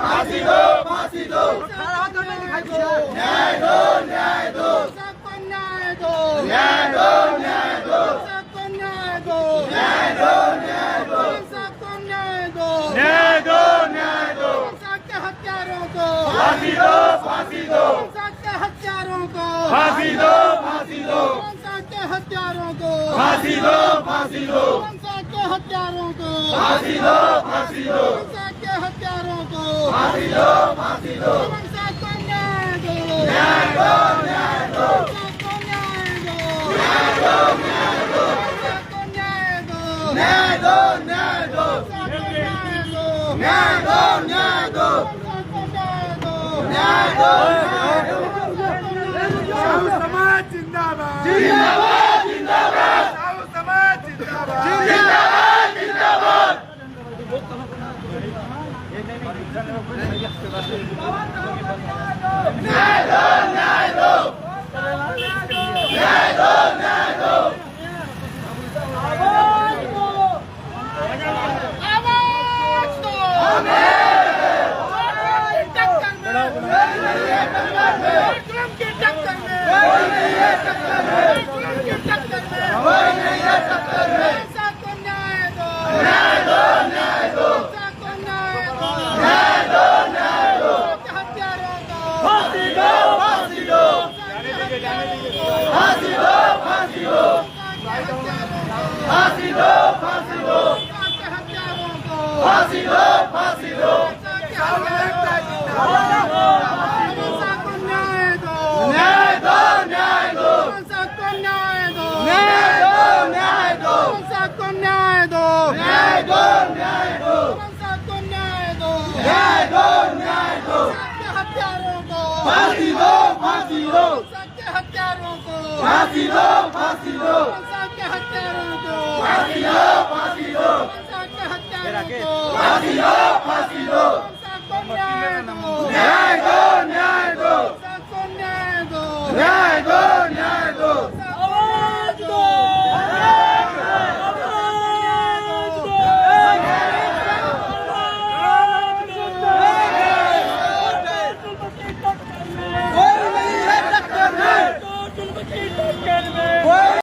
फांसी दो, फांसी दो, न्याय दो, न्याय दो, सबको न्याय दो, न्याय दो, न्याय दो, सबको न्याय दो, न्याय दो, न्याय दो, सबको न्याय दो, न्याय दो, न्याय दो, सबके हत्यारों को फांसी दो, फांसी दो, सबके हत्यारों को फांसी दो, फांसी दो, सबके हत्यारों को फांसी दो, फांसी दो, सबके हत्यारों को फांसी दो, फांसी दो, सबके हत्यारों को फांसी दो, फांसी दो, सबको न्याय दो, न्याय दो, न्याय दो, सबको न्याय दो, न्याय दो, न्याय दो, सबको न्याय दो, न्याय दो, न्याय दो, सबको न्याय दो, न्याय दो, न्याय दो, सबको न्याय दो, न्याय दो, न्याय दो, साहू समाज जिंदाबाद, जिंदाबाद, जिंदाबाद, साहू समाज जिंदाबाद, जिंदाबाद, जिंदाबाद, न्याय दो, न्याय दो, न्याय दो, न्याय दो, आवाज दो, जुल्म की टक्कर में, कोई नहीं है टक्कर में, जुल्म की टक्कर में, कोई नहीं है टक्कर में, सबको न्याय दो, न्याय दो, न्याय दो, सबको न्याय दो, न्याय दो, न्याय दो, सबके हत्यारों को फांसी दो, फांसी दो, सबके हत्यारों को फांसी दो, फांसी दो, फांसी दो, फांसी दो, सबके हत्यारों को फांसी दो, फांसी दो, सबको न्याय दो, न्याय दो, न्याय दो, सबको न्याय दो, न्याय दो, न्याय दो, सबको न्याय दो, न्याय दो, न्याय दो, सबको न्याय दो, न्याय दो, न्याय दो, सबके हत्यारों को फांसी दो, फांसी दो, सबके हत्यारों को फांसी दो, फांसी दो, सबके हत्यारों को फांसी दो, फांसी दो, सबके हत्यारों को फांसी दो, फांसी दो, सबको न्याय दो, न्याय दो, न्याय दो, सबको न्याय दो, न्याय दो, न्याय